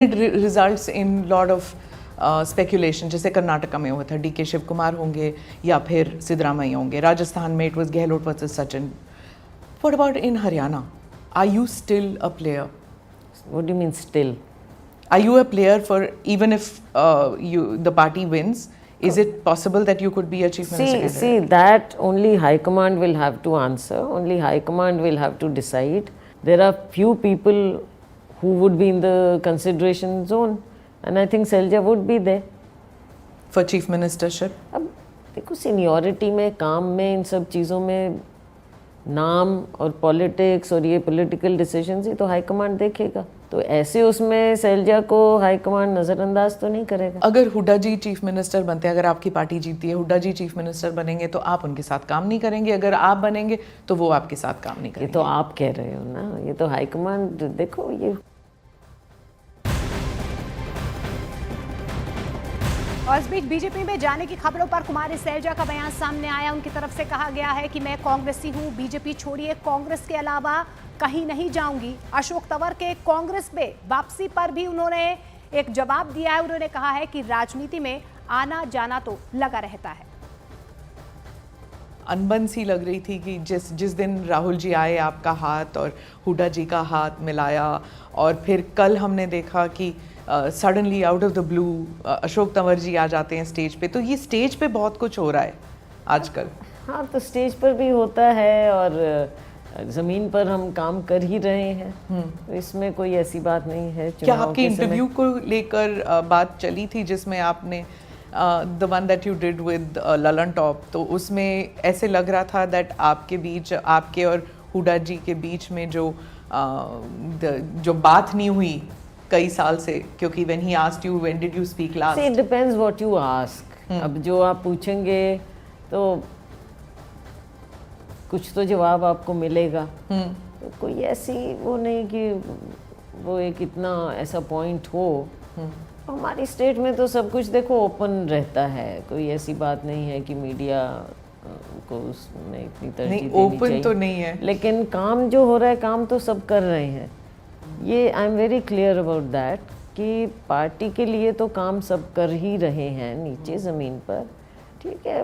It results in lot of speculation. जैसे कर्नाटका में हुआ था, डीके शिव कुमार होंगे या फिर सिद्धरामैया होंगे. राजस्थान में it was Gehlot versus Sachin. What about in Haryana? Are you still a player? What do you mean still? Are you a player for even if the party wins? Is it possible that you could be a chief minister? See, that only High Command will have to answer. Only High Command will have to decide. There are few people who would be in the consideration zone, and I think Selja would be there. For chief ministership? अब देखो seniority में, काम में, इन सब चीज़ों में नाम और पॉलिटिक्स और ये पॉलिटिकल डिसीजंस ही तो हाई कमांड देखेगा. तो ऐसे उसमें सैलजा को हाई कमांड नज़रअंदाज तो नहीं करेगा. अगर हुड्डा जी चीफ मिनिस्टर बनते हैं, अगर आपकी पार्टी जीतती है, हुड्डा जी चीफ मिनिस्टर बनेंगे तो आप उनके साथ काम नहीं करेंगे. अगर आप बनेंगे तो वो आपके साथ काम नहीं करेंगे. ये तो आप कह रहे हो ना, ये तो हाई कमांड. देखो ये और इस बीच बीजेपी में जाने की खबरों पर कुमारी सैलजा का बयान सामने आया. उनकी तरफ से कहा गया है कि मैं कांग्रेसी हूं, बीजेपी छोड़िए, कांग्रेस के अलावा कहीं नहीं जाऊंगी. अशोक तंवर के कांग्रेस में वापसी पर भी उन्होंने एक जवाब दिया है. उन्होंने कहा है कि राजनीति में आना जाना तो लगा रहता है. अनबन सी लग रही थी कि जिस दिन राहुल जी आए, आपका हाथ और हुड्डा जी का हाथ मिलाया, और फिर कल हमने देखा कि suddenly out of the blue Ashok Tanwar ji आ जाते हैं स्टेज पे. तो ये स्टेज पे बहुत कुछ हो रहा है आजकल. हाँ, तो स्टेज पर भी होता है और ज़मीन पर हम काम कर ही रहे हैं. तो इसमें कोई ऐसी बात नहीं है. क्या आपके इंटरव्यू को लेकर बात चली थी जिसमें आपने the one that you did with Lalan top, तो उसमें ऐसे लग रहा था दैट आपके बीच, आपके और हुड्डा जी के बीच में जो बात नहीं हुई कई साल से, क्योंकि when he asked you when did you speak last? See, it depends what you ask. अब जो आप पूछेंगे तो कुछ तो जवाब आपको मिलेगा. तो कोई ऐसी वो नहीं कि वो एक इतना ऐसा पॉइंट हो. हमारी स्टेट में तो सब कुछ देखो ओपन रहता है. कोई ऐसी बात नहीं है कि मीडिया को उसमें इतनी तरजीह देनी चाहिए. ओपन तो नहीं है, लेकिन काम जो हो रहा है, काम तो सब कर रहे हैं. ये I am very clear about that कि पार्टी के लिए तो काम सब कर ही रहे हैं नीचे ज़मीन पर. ठीक है,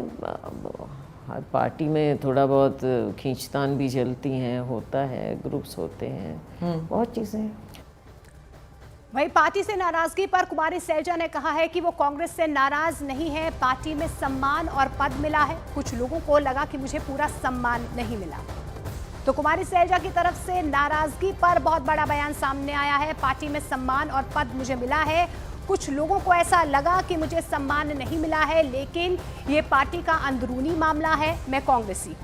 हर पार्टी में थोड़ा बहुत खींचतान भी चलती हैं, होता है, ग्रुप्स होते हैं, बहुत चीज़ें. वहीं पार्टी से नाराजगी पर कुमारी सैलजा ने कहा है कि वो कांग्रेस से नाराज नहीं है. पार्टी में सम्मान और पद मिला है. कुछ लोगों को लगा कि मुझे पूरा सम्मान नहीं मिला. तो कुमारी सैलजा की तरफ से नाराजगी पर बहुत बड़ा बयान सामने आया है. पार्टी में सम्मान और पद मुझे मिला है. कुछ लोगों को ऐसा लगा कि मुझे सम्मान नहीं मिला है, लेकिन ये पार्टी का अंदरूनी मामला है. मैं कांग्रेसी.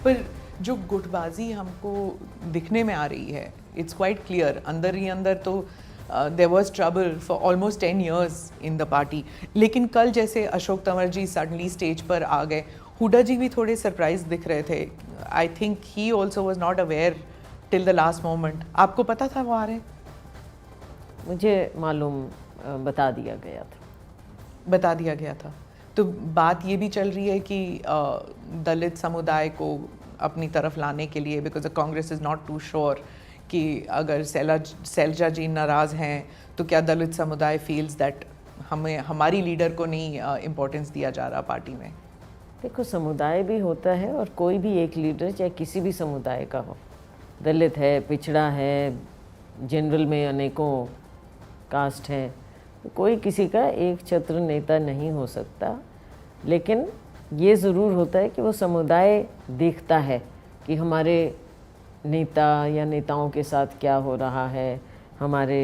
पर जो गुटबाजी हमको दिखने में आ रही है, इट्स क्वाइट क्लियर, अंदर ही अंदर तो there was trouble for almost 10 years in the party. लेकिन कल जैसे अशोक तंवर जी सडनली स्टेज पर आ गए, हुड्डा जी भी थोड़े सरप्राइज दिख रहे थे. I think he also was not aware till the last moment. आपको पता था वो आ रहे? मुझे मालूम, बता दिया गया था. बता दिया गया था. तो बात ये भी चल रही है कि दलित समुदाय को अपनी तरफ लाने के लिए, because the Congress is not too sure कि अगर सैलजा जी नाराज़ हैं तो क्या दलित समुदाय फील्स दैट हमारी लीडर को नहीं इम्पोर्टेंस दिया जा रहा पार्टी में. देखो, समुदाय भी होता है और कोई भी एक लीडर चाहे किसी भी समुदाय का हो, दलित है, पिछड़ा है, जनरल में अनेकों कास्ट हैं, तो कोई किसी का एक छत्र नेता नहीं हो सकता. लेकिन ये ज़रूर होता है कि वो समुदाय देखता है कि हमारे नेता या नेताओं के साथ क्या हो रहा है. हमारे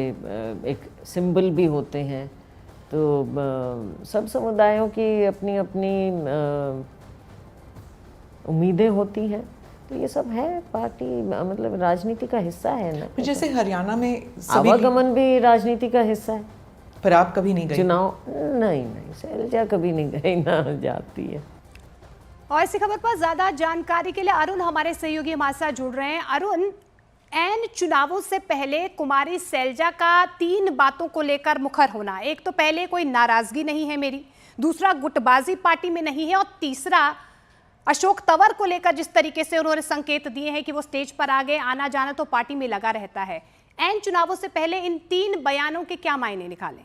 एक सिंबल भी होते हैं. तो सब समुदायों की अपनी अपनी उम्मीदें होती हैं. तो ये सब है, पार्टी मतलब राजनीति का हिस्सा है ना. जैसे हरियाणा में आवागमन भी राजनीति का हिस्सा है. पर आप कभी नहीं गए? चुनाव नहीं, सैलजा कभी नहीं गई, ना जाती है. और इसी खबर पर ज्यादा जानकारी के लिए अरुण हमारे सहयोगी हमारे साथ जुड़ रहे हैं. अरुण, एन चुनावों से पहले कुमारी सैलजा का 3 बातों को लेकर मुखर होना. एक तो पहले कोई नाराजगी नहीं है मेरी, दूसरा गुटबाजी पार्टी में नहीं है, और तीसरा अशोक तंवर को लेकर जिस तरीके से उन्होंने संकेत दिए हैं कि वो स्टेज पर आ गए, आना जाना तो पार्टी में लगा रहता है. ऐन चुनावों से पहले इन 3 बयानों के क्या मायने निकालें?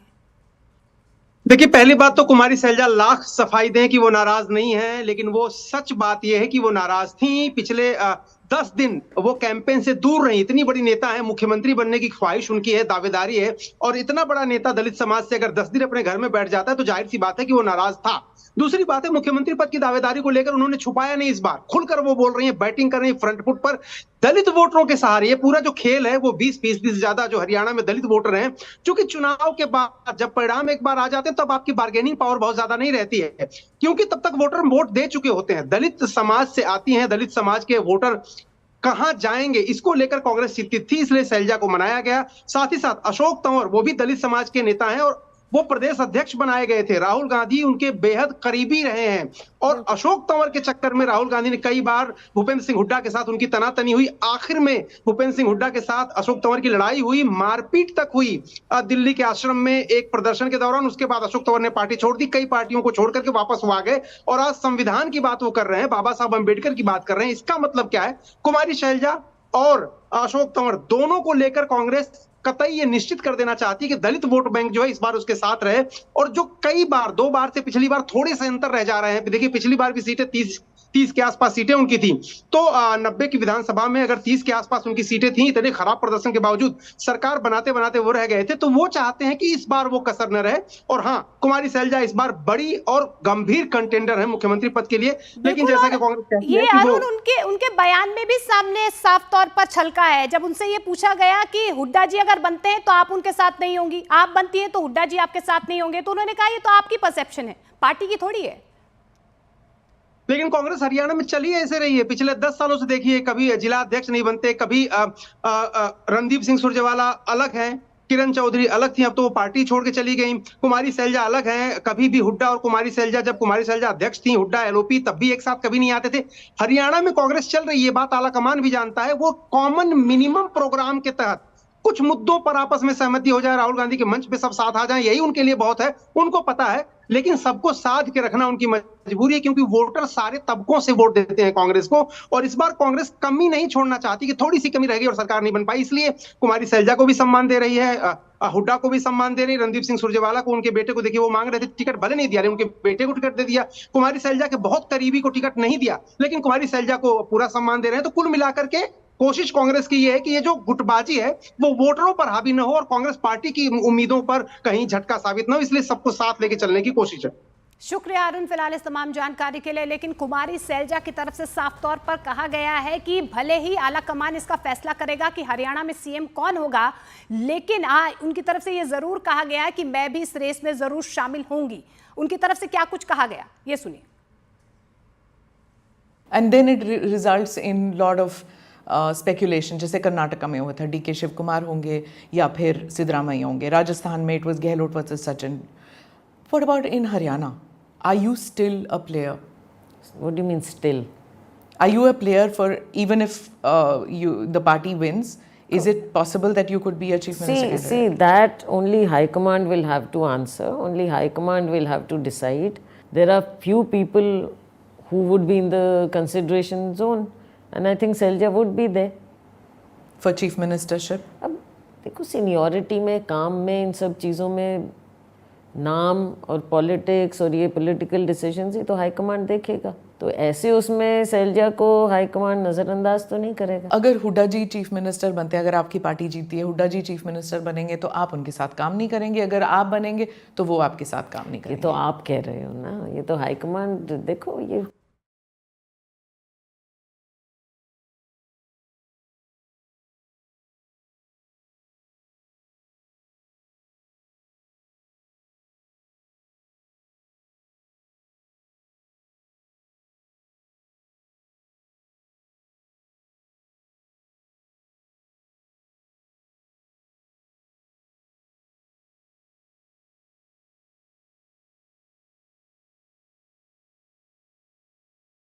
देखिए, पहली बात तो कुमारी सैलजा लाख सफाई दें कि वो नाराज नहीं है, लेकिन वो सच बात यह है कि वो नाराज थी। पिछले 10 दिन वो कैंपेन से दूर रही। इतनी बड़ी नेता है, मुख्यमंत्री बनने की ख्वाहिश उनकी है, दावेदारी है, और इतना बड़ा नेता दलित समाज से अगर 10 दिन अपने घर में बैठ जाता है तो जाहिर सी बात है कि वो नाराज था। दूसरी बात है, मुख्यमंत्री पद की दावेदारी को लेकर उन्होंने छुपाया नहीं। इस बार खुलकर वो बोल रही है, बैटिंग कर रही है फ्रंट फुट पर दलित वोटरों के सहारे। ये पूरा जो खेल है वो 20% से ज्यादा जो हरियाणा में दलित वोटर हैं, क्योंकि चुनाव के बाद जब परिणाम एक बार आ जाते हैं तब आपकी बार्गेनिंग पावर बहुत ज्यादा नहीं रहती है, क्योंकि तब तक वोटर वोट दे चुके होते हैं। दलित समाज से आती हैं, दलित समाज के वोटर कहां जाएंगे, इसको लेकर कांग्रेस चिंतित थी, इसलिए सैलजा को मनाया गया। साथ ही साथ अशोक तंवर, वो भी दलित समाज के नेता हैं और वो प्रदेश अध्यक्ष बनाए गए थे। राहुल गांधी उनके बेहद करीबी रहे हैं, और अशोक तंवर के चक्कर में राहुल गांधी ने कई बार भूपेंद्र सिंह हुड्डा के साथ उनकी तनातनी हुई। आखिर में भूपेंद्र सिंह हुड्डा के साथ अशोक तंवर की लड़ाई हुई, मारपीट तक हुई दिल्ली के आश्रम में एक प्रदर्शन के दौरान। उसके बाद अशोक तंवर ने पार्टी छोड़ दी, कई पार्टियों को छोड़ करके वापस वो आ गए, और आज संविधान की बात वो कर रहे हैं, बाबा साहब अम्बेडकर की बात कर रहे हैं। इसका मतलब क्या है, कुमारी सैलजा और अशोक तंवर दोनों को लेकर कांग्रेस कतई ये निश्चित कर देना चाहती है कि दलित वोट बैंक जो है इस बार उसके साथ रहे। और जो कई बार, 2 बार से पिछली बार थोड़े से अंतर रह जा रहे हैं। देखिए, पिछली बार भी सीटें 30 के आसपास सीटें उनकी थी, तो 90 की विधानसभा में अगर 30 के आसपास उनकी सीटें थी, इतने खराब प्रदर्शन के बावजूद सरकार बनाते बनाते वो रह गए थे। तो वो चाहते हैं कि इस बार वो कसर न रहे। और हाँ, कुमारी सैलजा इस बार बड़ी और गंभीर कंटेंडर है मुख्यमंत्री पद के लिए। लेकिन जैसा कि कांग्रेस कहती है कि अरुण, उनके बयान में भी सामने साफ तौर पर छलका है। जब उनसे ये पूछा गया कि हुड्डा जी अगर बनते हैं तो आप उनके साथ नहीं होंगी, आप बनती हैं तो हुड्डा जी आपके साथ नहीं होंगे, तो उन्होंने कहा ये तो आपकी परसेप्शन है, पार्टी की थोड़ी है। लेकिन कांग्रेस हरियाणा में चली ऐसे रही है पिछले 10 सालों से। देखिए, कभी जिला अध्यक्ष नहीं बनते, कभी रणदीप सिंह सुरजेवाला अलग हैं, किरण चौधरी अलग थी, अब तो वो पार्टी छोड़ के चली गई। कुमारी सैलजा अलग हैं, कभी भी हुड्डा और कुमारी सैलजा, जब कुमारी सैलजा अध्यक्ष थी, हुड्डा एलओपी, तब भी एक साथ कभी नहीं आते थे। हरियाणा में कांग्रेस चल रही है, बात आला कमान भी जानता है। वो कॉमन मिनिमम प्रोग्राम के तहत कुछ मुद्दों पर आपस में सहमति हो जाए, राहुल गांधी के मंच पे सब साथ आ जाएं, यही उनके लिए बहुत है, उनको पता है। लेकिन सबको साध के रखना उनकी मजबूरी है, क्योंकि वोटर सारे तबकों से वोट देते हैं कांग्रेस को, और इस बार कांग्रेस कमी नहीं छोड़ना चाहती कि थोड़ी सी कमी रह गई और सरकार नहीं बन पाई। इसलिए कुमारी सैलजा को भी सम्मान दे रही है, हुड्डा को भी सम्मान दे रही है, रणदीप सिंह सुरजेवाला को, उनके बेटे को, देखिए वो मांग रहे थे टिकट, भले नहीं दिया, उनके बेटे को टिकट दे दिया। कुमारी सैलजा के बहुत करीबी को टिकट नहीं दिया, लेकिन कुमारी सैलजा को पूरा सम्मान दे रहे हैं। तो कुल मिलाकर के कोशिश कांग्रेस की ये है कि ये जो गुटबाजी है वो वोटरों पर हावी न हो और कांग्रेस पार्टी की उम्मीदों पर कहीं झटका साबित न हो, इसलिए सबको साथ लेके चलने की कोशिश है। शुक्रिया अरुण फिलहाल इस तमाम जानकारी के लिए। लेकिन कुमारी सैलजा की तरफ से साफ तौर पर कहा गया है कि भले ही आला कमान इसका फैसला करेगा कि हरियाणा में सीएम कौन होगा, लेकिन उनकी तरफ से यह जरूर कहा गया है कि मैं भी इस रेस में जरूर शामिल होंगी। उनकी तरफ से क्या कुछ कहा गया, ये सुनिए। And then it results in lot of speculation, जैसे कर्नाटका में हुआ था, डीके शिव कुमार होंगे या फिर सिद्धरामैया होंगे। राजस्थान में it was Gehlot versus Sachin. What about in Haryana? Are you still a player? What do you mean still? Are you a player for, even if the party wins, is it possible that you could be a chief minister? See, that only High Command will have to answer. Only High Command will have to decide. There are few people who would be in the consideration zone, and I think Sailaja would be there. For chief ministership? अब देखो, seniority में, काम में, इन सब चीज़ों में नाम और पॉलिटिक्स और ये पॉलिटिकल डिसीजंस ही तो हाई कमांड देखेगा। तो ऐसे उसमें सैलजा को हाई कमांड नज़रअंदाज तो नहीं करेगा। अगर हुड्डा जी चीफ मिनिस्टर बनते हैं, अगर आपकी पार्टी जीती है, हुड्डा जी चीफ मिनिस्टर बनेंगे, तो आप उनके साथ काम नहीं करेंगे? अगर आप बनेंगे तो वो आपके साथ काम नहीं करेंगे? ये तो आप कह रहे हो ना, ये तो हाई कमांड, देखो ये